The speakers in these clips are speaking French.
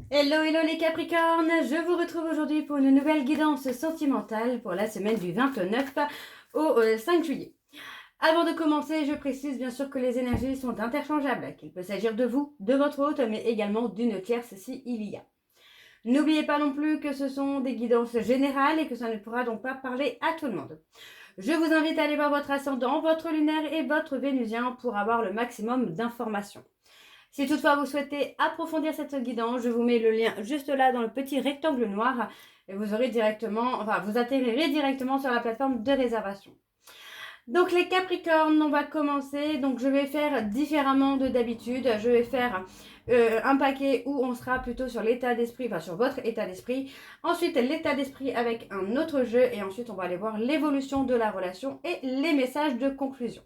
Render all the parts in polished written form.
Hello, hello les Capricornes, je vous retrouve aujourd'hui pour une nouvelle guidance sentimentale pour la semaine du 29 au 5 juillet. Avant de commencer, je précise bien sûr que les énergies sont interchangeables, qu'il peut s'agir de vous, de votre hôte, mais également d'une tierce si il y a. N'oubliez pas non plus que ce sont des guidances générales et que ça ne pourra donc pas parler à tout le monde. Je vous invite à aller voir votre ascendant, votre lunaire et votre vénusien pour avoir le maximum d'informations. Si toutefois vous souhaitez approfondir cette guidance, je vous mets le lien juste là dans le petit rectangle noir et vous atterrirez directement sur la plateforme de réservation. Donc les Capricornes, on va commencer. Donc je vais faire différemment de d'habitude. Je vais faire un paquet où on sera plutôt sur l'état d'esprit, enfin sur votre état d'esprit. Ensuite l'état d'esprit avec un autre jeu et ensuite on va aller voir l'évolution de la relation et les messages de conclusion.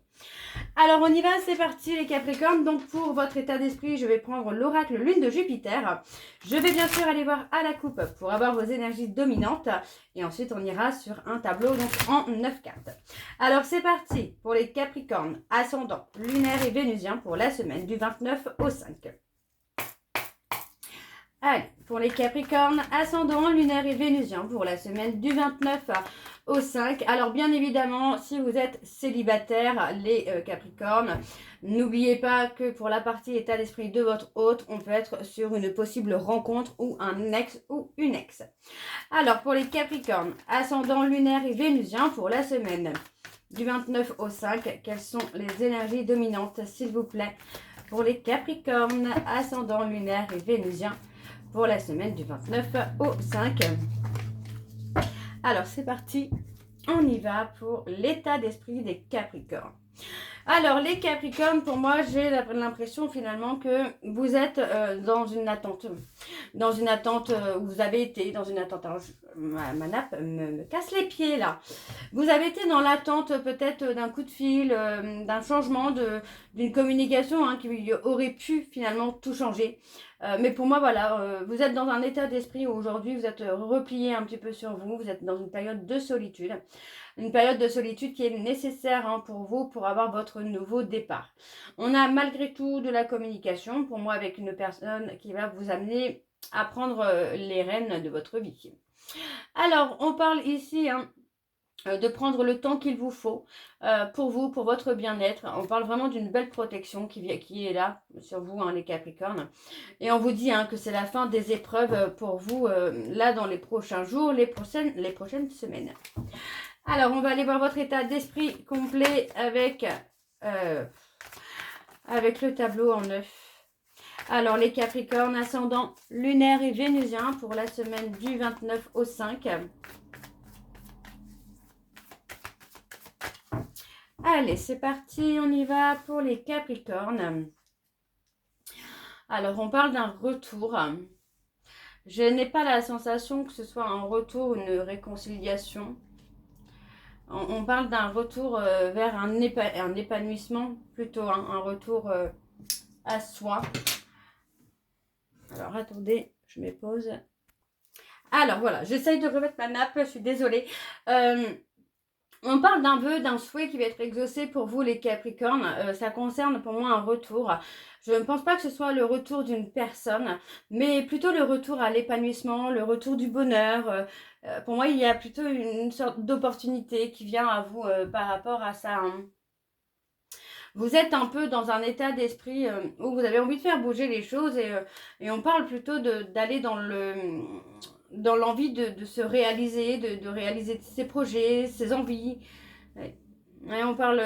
Alors on y va, c'est parti les Capricornes. Donc pour votre état d'esprit, je vais prendre l'oracle lune de Jupiter. Je vais bien sûr aller voir à la coupe pour avoir vos énergies dominantes. Et ensuite on ira sur un tableau donc en 9 cartes. Alors c'est parti pour les Capricornes, ascendant, lunaire et vénusien pour la semaine du 29 au 5. Allez, pour les Capricornes, ascendant, lunaire et vénusien pour la semaine du 29 au 5. Alors bien évidemment, si vous êtes célibataire, les Capricornes, n'oubliez pas que pour la partie état d'esprit de votre hôte, on peut être sur une possible rencontre ou un ex ou une ex. Alors pour les Capricornes, ascendant, lunaire et vénusien pour la semaine du 29 au 5, quelles sont les énergies dominantes s'il vous plaît pour les Capricornes, ascendant, lunaire et vénusien pour la semaine du 29 au 5. Alors c'est parti, on y va pour l'état d'esprit des Capricornes. Alors les Capricornes, pour moi j'ai l'impression finalement que vous êtes dans une attente où vous avez été dans une attente. Alors, ma nappe me casse les pieds là. Vous avez été dans l'attente peut-être d'un coup de fil, d'un changement, d'une communication qui aurait pu finalement tout changer. Mais pour moi, voilà, vous êtes dans un état d'esprit où aujourd'hui vous êtes replié un petit peu sur vous, vous êtes dans une période de solitude. Une période de solitude qui est nécessaire pour vous pour avoir votre nouveau départ. On a malgré tout de la communication, pour moi, avec une personne qui va vous amener à prendre les rênes de votre vie. Alors, on parle ici de prendre le temps qu'il vous faut pour vous, pour votre bien-être. On parle vraiment d'une belle protection qui est là sur vous, les Capricornes. Et on vous dit que c'est la fin des épreuves pour vous, là, dans les prochains jours, les prochaines semaines. Alors, on va aller voir votre état d'esprit complet avec le tableau en 9. Alors, les Capricornes, ascendant, lunaire et vénusien pour la semaine du 29 au 5. Allez, c'est parti, on y va pour les Capricornes. Alors, on parle d'un retour. Je n'ai pas la sensation que ce soit un retour ou une réconciliation. On parle d'un retour vers un épanouissement, plutôt un retour à soi. Alors, attendez, je me pose. Alors, voilà, j'essaye de remettre ma nappe, je suis désolée. On parle d'un vœu, d'un souhait qui va être exaucé pour vous les Capricornes. Ça concerne pour moi un retour. Je ne pense pas que ce soit le retour d'une personne, mais plutôt le retour à l'épanouissement, le retour du bonheur. Pour moi, il y a plutôt une sorte d'opportunité qui vient à vous par rapport à ça. Vous êtes un peu dans un état d'esprit où vous avez envie de faire bouger les choses et on parle plutôt d'aller dans l'envie de se réaliser, de réaliser ses projets, ses envies. Et on parle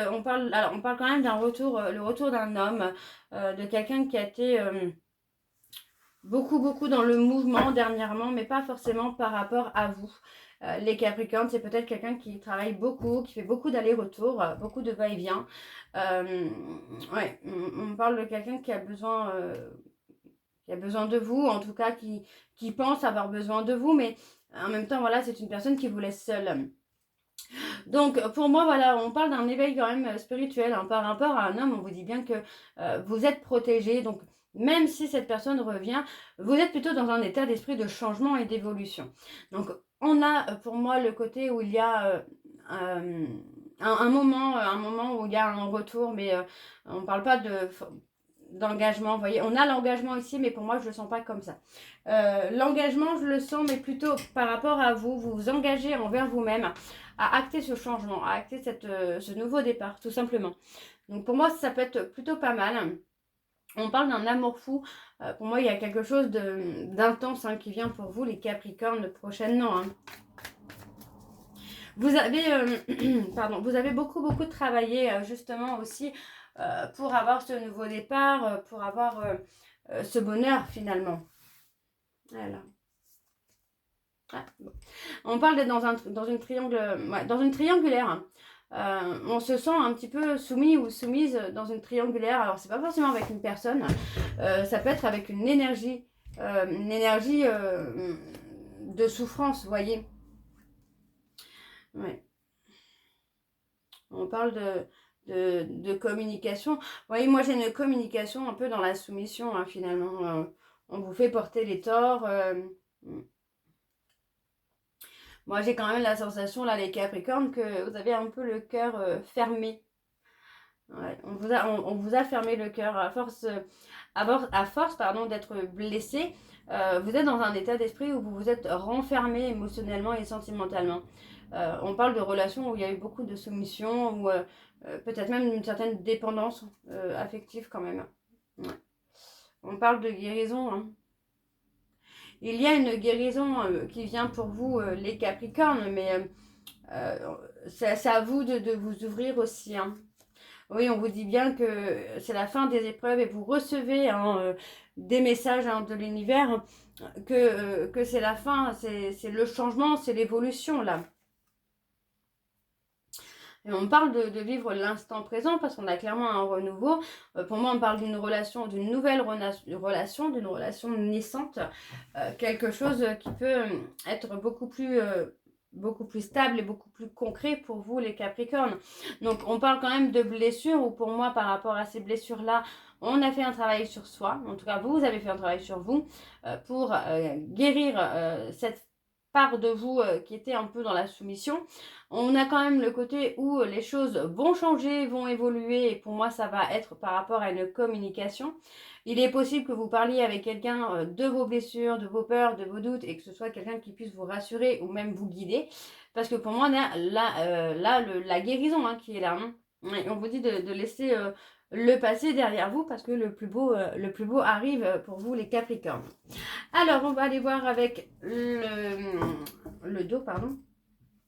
quand même d'un retour, le retour d'un homme, de quelqu'un qui a été beaucoup dans le mouvement dernièrement, mais pas forcément par rapport à vous. Les Capricornes, c'est peut-être quelqu'un qui travaille beaucoup, qui fait beaucoup d'allers-retours, beaucoup de va-et-vient. Ouais, on parle de quelqu'un qui a besoin de vous, en tout cas qui pense avoir besoin de vous, mais en même temps, voilà, c'est une personne qui vous laisse seule. Donc pour moi, voilà, on parle d'un éveil quand même spirituel, par rapport à un homme, on vous dit bien que vous êtes protégé, donc même si cette personne revient, vous êtes plutôt dans un état d'esprit de changement et d'évolution. Donc on a pour moi le côté où il y a un moment où il y a un retour, mais on ne parle pas d'engagement. Vous voyez, on a l'engagement ici, mais pour moi, je ne le sens pas comme ça. L'engagement, je le sens, mais plutôt par rapport à vous. Vous vous engagez envers vous-même à acter ce changement, à acter ce nouveau départ, tout simplement. Donc pour moi, ça peut être plutôt pas mal. On parle d'un amour fou. Pour moi, il y a quelque chose d'intense qui vient pour vous, les Capricornes, prochainement. Vous avez, pardon, vous avez beaucoup travaillé justement aussi pour avoir ce nouveau départ, pour avoir ce bonheur finalement. Voilà. Ah, bon. On parle d'être dans une triangulaire. On se sent un petit peu soumis ou soumise dans une triangulaire. Alors c'est pas forcément avec une personne, ça peut être avec une énergie de souffrance, vous voyez. Ouais. On parle de communication. Vous voyez, moi j'ai une communication un peu dans la soumission finalement. On vous fait porter les torts. Moi j'ai quand même la sensation là les Capricornes que vous avez un peu le cœur fermé. Ouais, on vous a fermé le cœur à force d'être blessé. Vous êtes dans un état d'esprit où vous vous êtes renfermé émotionnellement et sentimentalement. On parle de relations où il y a eu beaucoup de soumission ou peut-être même une certaine dépendance affective quand même. Ouais. On parle de guérison. Il y a une guérison qui vient pour vous, les Capricornes, mais c'est à vous de vous ouvrir aussi. Oui, on vous dit bien que c'est la fin des épreuves et vous recevez des messages de l'univers que c'est la fin, c'est le changement, c'est l'évolution là. Et on parle de vivre l'instant présent parce qu'on a clairement un renouveau. Pour moi, on parle d'une relation, d'une nouvelle relation, d'une relation naissante. Quelque chose qui peut être beaucoup plus stable et beaucoup plus concret pour vous les Capricornes. Donc on parle quand même de blessures où pour moi par rapport à ces blessures là on a fait un travail sur soi, en tout cas vous avez fait un travail sur vous pour guérir cette part de vous qui était un peu dans la soumission. On a quand même le côté où les choses vont changer, vont évoluer et pour moi ça va être par rapport à une communication. Il est possible que vous parliez avec quelqu'un de vos blessures, de vos peurs, de vos doutes et que ce soit quelqu'un qui puisse vous rassurer ou même vous guider. Parce que pour moi, on a la guérison qui est là. Et on vous dit de laisser le passé derrière vous parce que le plus beau arrive pour vous les Capricornes. Alors, on va aller voir avec le dos, pardon.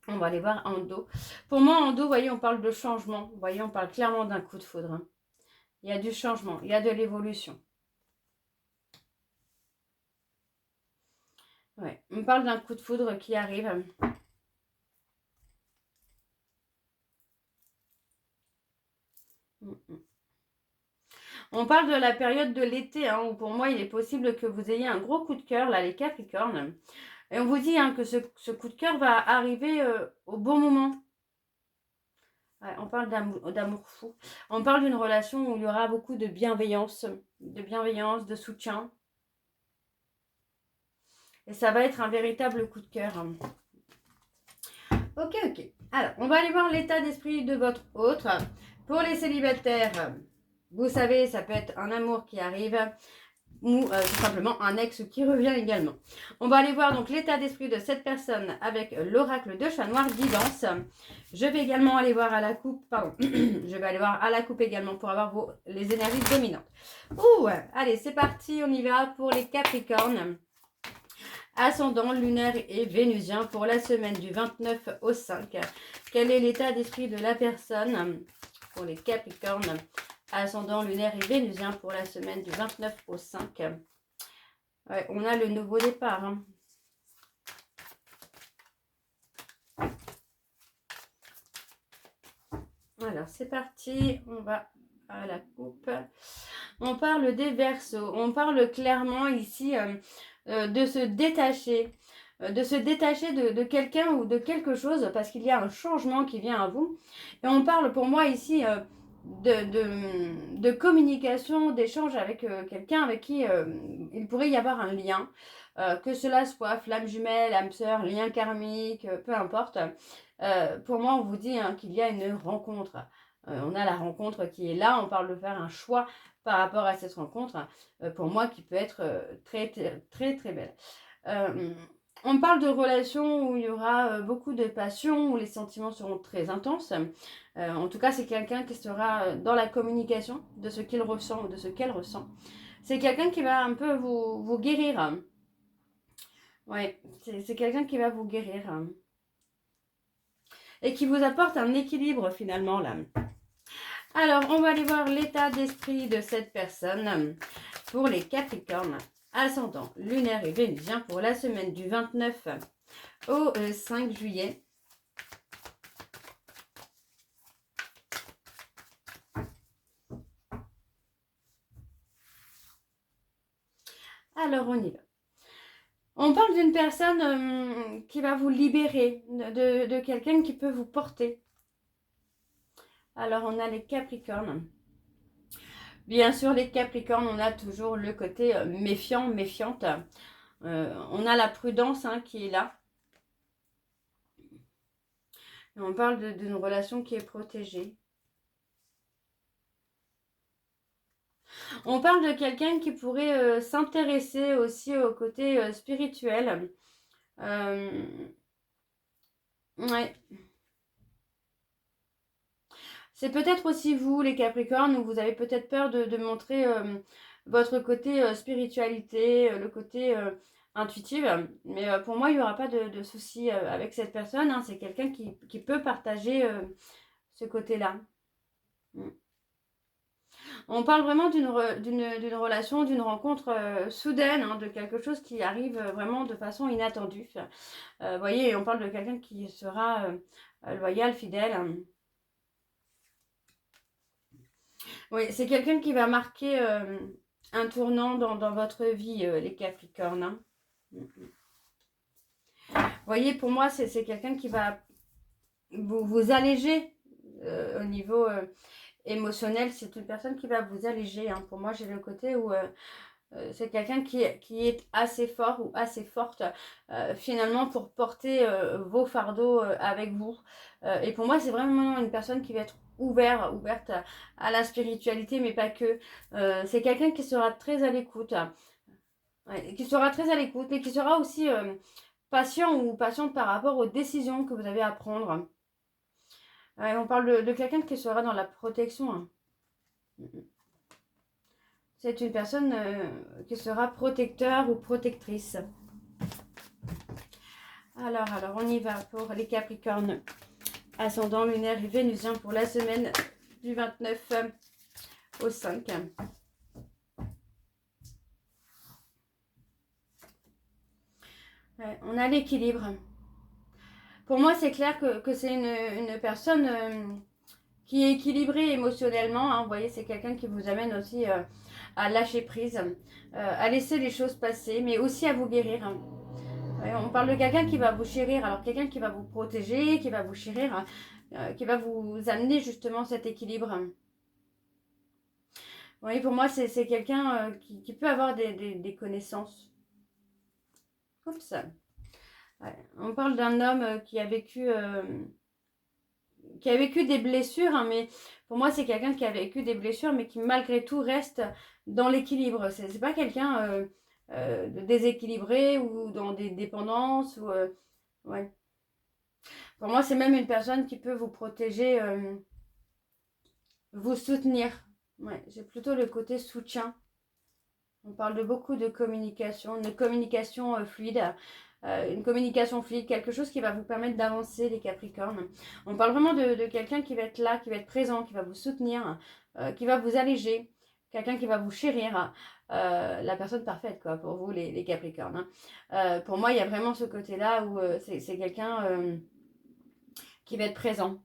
On va aller voir en dos. Pour moi, en dos, vous voyez, on parle de changement. Vous voyez, on parle clairement d'un coup de foudre. Il y a du changement, il y a de l'évolution. Ouais, on parle d'un coup de foudre qui arrive. On parle de la période de l'été, où pour moi, il est possible que vous ayez un gros coup de cœur, là, les Capricornes. Et on vous dit que ce coup de cœur va arriver au bon moment. Ouais, on parle d'amour fou. On parle d'une relation où il y aura beaucoup de bienveillance, de soutien. Et ça va être un véritable coup de cœur. Ok. Alors, on va aller voir l'état d'esprit de votre autre. Pour les célibataires, vous savez, ça peut être un amour qui arrive ou tout simplement un ex qui revient également. On va aller voir donc l'état d'esprit de cette personne avec l'oracle de chat noir guidance. Je vais également aller voir à la coupe, je vais aller voir à la coupe également pour avoir les énergies dominantes. Allez, c'est parti, on y va pour les Capricornes. Ascendant lunaire et vénusien pour la semaine du 29 au 5. Quel est l'état d'esprit de la personne pour les Capricornes? Ascendant lunaire et vénusien pour la semaine du 29 au 5. Ouais, on a le nouveau départ. Alors, c'est parti. On va à la coupe. On parle des Verseaux. On parle clairement ici de se détacher. De quelqu'un ou de quelque chose parce qu'il y a un changement qui vient à vous. Et on parle pour moi ici de communication, d'échange avec quelqu'un avec qui il pourrait y avoir un lien. Que cela soit flamme jumelle, âme sœur, lien karmique, peu importe. Pour moi, on vous dit qu'il y a une rencontre. On a la rencontre qui est là. On parle de faire un choix par rapport à cette rencontre, pour moi, qui peut être très, très, très belle. On parle de relations où il y aura beaucoup de passion, où les sentiments seront très intenses. En tout cas, c'est quelqu'un qui sera dans la communication de ce qu'il ressent ou de ce qu'elle ressent. C'est quelqu'un qui va un peu vous guérir. Ouais, c'est quelqu'un qui va vous guérir. Et qui vous apporte un équilibre finalement là. Alors, on va aller voir l'état d'esprit de cette personne pour les Capricornes. Ascendant lunaire et vénusien pour la semaine du 29 au 5 juillet. Alors, on y va. On parle d'une personne qui va vous libérer, de quelqu'un qui peut vous porter. Alors, on a les Capricornes. Bien sûr, les Capricornes, on a toujours le côté méfiant, méfiante. On a la prudence qui est là. Et on parle d'une relation qui est protégée. On parle de quelqu'un qui pourrait s'intéresser aussi au côté spirituel. Ouais. C'est peut-être aussi vous, les Capricornes, où vous avez peut-être peur de montrer votre côté spiritualité, le côté intuitif. Mais pour moi, il n'y aura pas de souci avec cette personne. C'est quelqu'un qui peut partager ce côté-là. On parle vraiment d'une relation, d'une rencontre soudaine, de quelque chose qui arrive vraiment de façon inattendue. Vous voyez, on parle de quelqu'un qui sera loyal, fidèle. Oui, c'est quelqu'un qui va marquer un tournant dans votre vie, les Capricornes. Vous voyez, pour moi, c'est quelqu'un qui va vous alléger au niveau émotionnel. C'est une personne qui va vous alléger. Pour moi, j'ai le côté où c'est quelqu'un qui est assez fort ou assez forte finalement pour porter vos fardeaux avec vous. Et pour moi, c'est vraiment une personne qui va être ouverte à la spiritualité, mais pas que. C'est quelqu'un qui sera très à l'écoute. Qui sera très à l'écoute et qui sera aussi patient ou patiente par rapport aux décisions que vous avez à prendre. On parle de quelqu'un qui sera dans la protection. C'est une personne qui sera protecteur ou protectrice. Alors, on y va pour les Capricornes. Ascendant lunaire et vénusien pour la semaine du 29 au 5. Ouais, on a l'équilibre. Pour moi, c'est clair que c'est une personne qui est équilibrée émotionnellement. Vous voyez, c'est quelqu'un qui vous amène aussi à lâcher prise, à laisser les choses passer, mais aussi à vous guérir. Ouais, on parle de quelqu'un qui va vous chérir, alors quelqu'un qui va vous protéger, qui va vous chérir, qui va vous amener justement cet équilibre. Oui, pour moi, c'est quelqu'un qui peut avoir des connaissances. Comme ça. Ouais. On parle d'un homme qui a vécu des blessures, mais pour moi, c'est quelqu'un qui a vécu des blessures, mais qui malgré tout reste dans l'équilibre. C'est pas quelqu'un de déséquilibré ou dans des dépendances. Ouais. Pour moi, c'est même une personne qui peut vous protéger, vous soutenir. Ouais, j'ai plutôt le côté soutien. On parle de beaucoup de communication, une communication fluide. Une communication fluide, quelque chose qui va vous permettre d'avancer, les Capricornes. On parle vraiment de quelqu'un qui va être là, qui va être présent, qui va vous soutenir, qui va vous alléger, quelqu'un qui va vous chérir. La personne parfaite, quoi, pour vous, les Capricornes. Pour moi, il y a vraiment ce côté-là où c'est quelqu'un qui va être présent.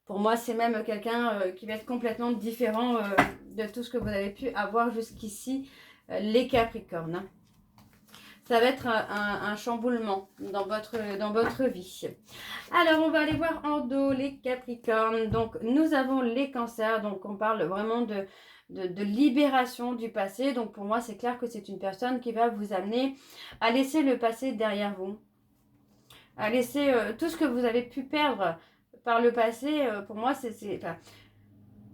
Pour moi, c'est même quelqu'un qui va être complètement différent de tout ce que vous avez pu avoir jusqu'ici, les Capricornes. Ça va être un chamboulement dans votre vie. Alors, on va aller voir en dos les Capricornes. Donc, nous avons les Cancers. Donc, on parle vraiment de libération du passé. Donc, pour moi, c'est clair que c'est une personne qui va vous amener à laisser le passé derrière vous. À laisser tout ce que vous avez pu perdre par le passé. Pour moi,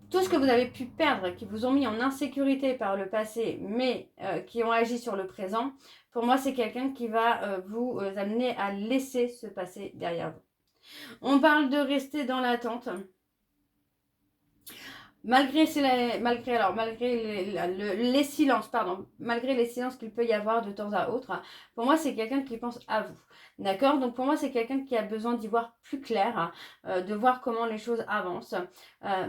tout ce que vous avez pu perdre, qui vous ont mis en insécurité par le passé, mais qui ont agi sur le présent, pour moi, c'est quelqu'un qui va vous amener à laisser ce passé derrière vous. On parle de rester dans l'attente. Malgré les silences, malgré les silences qu'il peut y avoir de temps à autre, pour moi, c'est quelqu'un qui pense à vous. D'accord? Donc, pour moi, c'est quelqu'un qui a besoin d'y voir plus clair, de voir comment les choses avancent.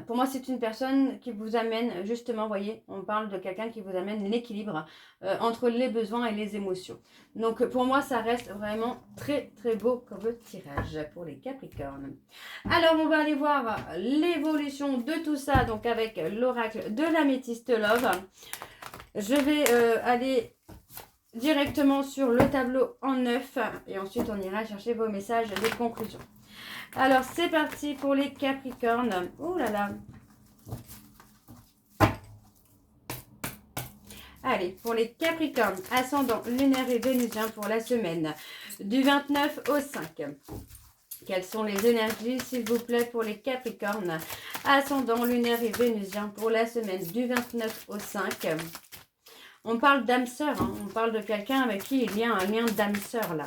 Pour moi, c'est une personne qui vous amène, justement, vous voyez, on parle de quelqu'un qui vous amène l'équilibre entre les besoins et les émotions. Donc, pour moi, ça reste vraiment très, très beau comme tirage pour les Capricornes. Alors, on va aller voir l'évolution de tout ça, donc avec l'oracle de l'améthyste Love. Je vais aller directement sur le tableau en 9 et ensuite on ira chercher vos messages des conclusions. Alors, c'est parti pour les Capricornes. Oh là là! Allez, pour les Capricornes, ascendant lunaire et vénusien pour la semaine du 29 au 5. Quelles sont les énergies, s'il vous plaît, pour les Capricornes, ascendant lunaire et vénusien pour la semaine du 29 au 5. On parle d'âme sœur, hein, on parle de quelqu'un avec qui il y a un lien d'âme sœur là.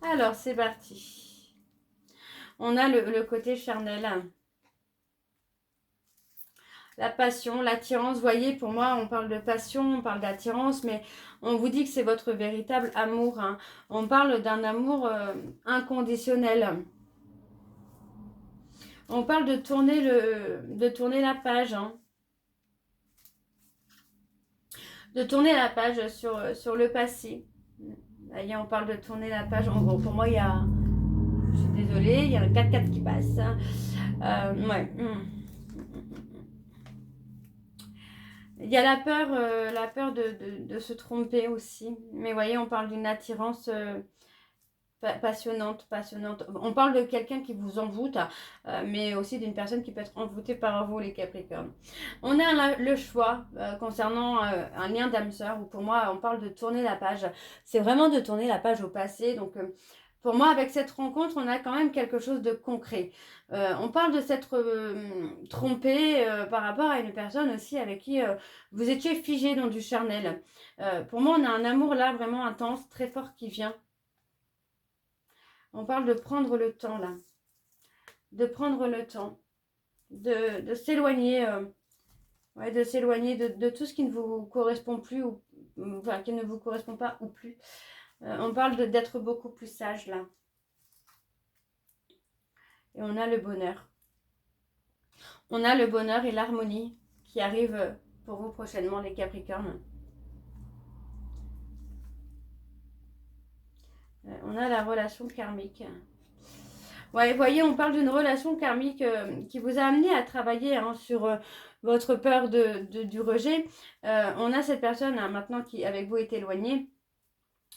Alors, c'est parti. On a le côté charnel. La passion, l'attirance, vous voyez, pour moi, on parle de passion, on parle d'attirance, mais on vous dit que c'est votre véritable amour. Hein. On parle d'un amour inconditionnel. On parle de tourner la page. Hein. De tourner la page sur le passé. Vous voyez, on parle de tourner la page. En gros, pour moi, il y a... Je suis désolée, il y a un 4x4 qui passe. Ouais. Il y a la peur de se tromper aussi. Mais vous voyez, on parle d'une attirance passionnante. On parle de quelqu'un qui vous envoûte, mais aussi d'une personne qui peut être envoûtée par vous, les Capricornes. On a le choix concernant un lien d'âme sœur, où pour moi, on parle de tourner la page. C'est vraiment de tourner la page au passé. Donc, pour moi, avec cette rencontre, on a quand même quelque chose de concret. On parle de s'être trompé par rapport à une personne aussi avec qui vous étiez figé dans du charnel. Pour moi, on a un amour là vraiment intense, très fort qui vient. On parle de prendre le temps là. De prendre le temps. De s'éloigner. De s'éloigner de tout ce qui ne vous correspond plus ou enfin, qui ne vous correspond pas ou plus. On parle d'être beaucoup plus sage là. Et on a le bonheur. On a le bonheur et l'harmonie qui arrivent pour vous prochainement, les Capricornes. On a la relation karmique. Ouais, vous voyez, on parle d'une relation karmique qui vous a amené à travailler hein, sur votre peur du rejet. On a cette personne hein, maintenant qui avec vous est éloignée.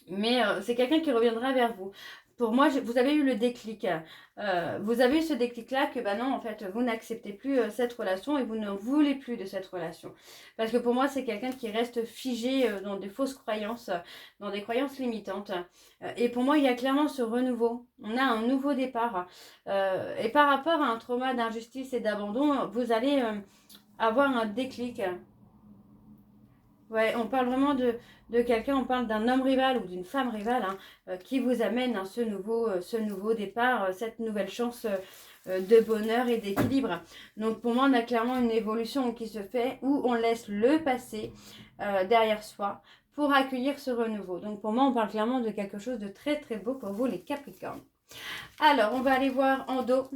Mais c'est quelqu'un qui reviendra vers vous. Pour moi, vous avez eu le déclic. Vous avez eu ce déclic-là que, bah non, en fait, vous n'acceptez plus cette relation et vous ne voulez plus de cette relation. Parce que pour moi, c'est quelqu'un qui reste figé dans des fausses croyances, dans des croyances limitantes. Et pour moi, il y a clairement ce renouveau. On a un nouveau départ. Et par rapport à un trauma d'injustice et d'abandon, vous allez avoir un déclic. Ouais, on parle vraiment de quelqu'un, on parle d'un homme rival ou d'une femme rivale hein, qui vous amène hein, ce nouveau départ, cette nouvelle chance de bonheur et d'équilibre. Donc pour moi, on a clairement une évolution qui se fait où on laisse le passé derrière soi pour accueillir ce renouveau. Donc pour moi, on parle clairement de quelque chose de très très beau pour vous les Capricornes. Alors, on va aller voir en dos.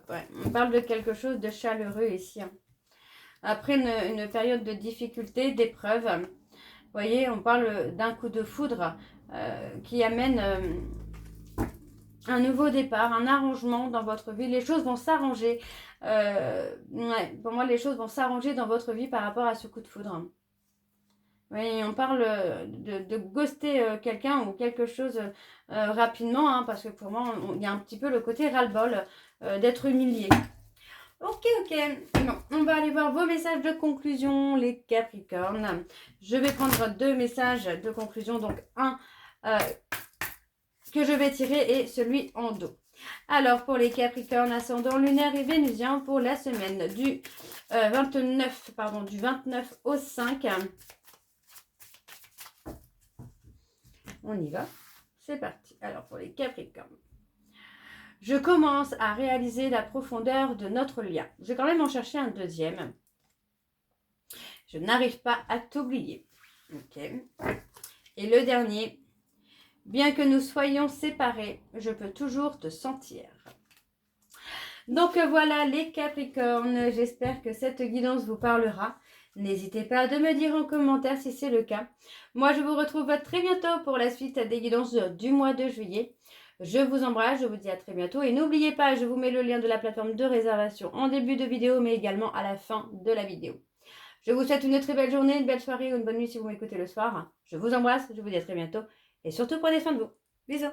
Ouais. On parle de quelque chose de chaleureux ici. Hein. Après une période de difficulté, d'épreuve, vous voyez, on parle d'un coup de foudre qui amène un nouveau départ, un arrangement dans votre vie. Les choses vont s'arranger. Ouais, pour moi, les choses vont s'arranger dans votre vie par rapport à ce coup de foudre. Oui, on parle de ghoster quelqu'un ou quelque chose rapidement, hein, parce que pour moi, il y a un petit peu le côté ras-le-bol d'être humilié. Ok. Bon, on va aller voir vos messages de conclusion, les Capricornes. Je vais prendre 2 messages de conclusion, donc un que je vais tirer est celui en dos. Alors, pour les Capricornes, ascendant lunaire et vénusien, pour la semaine du 29 au 5. On y va. C'est parti. Alors, pour les Capricornes. Je commence à réaliser la profondeur de notre lien. Je vais quand même en chercher un deuxième. Je n'arrive pas à t'oublier. Ok. Et le dernier. Bien que nous soyons séparés, je peux toujours te sentir. Donc voilà les Capricornes, j'espère que cette guidance vous parlera. N'hésitez pas à me dire en commentaire si c'est le cas. Moi je vous retrouve très bientôt pour la suite des guidances du mois de juillet. Je vous embrasse, je vous dis à très bientôt. Et n'oubliez pas, je vous mets le lien de la plateforme de réservation en début de vidéo, mais également à la fin de la vidéo. Je vous souhaite une très belle journée, une belle soirée ou une bonne nuit si vous m'écoutez le soir. Je vous embrasse, je vous dis à très bientôt. Et surtout, prenez soin de vous. Bisous.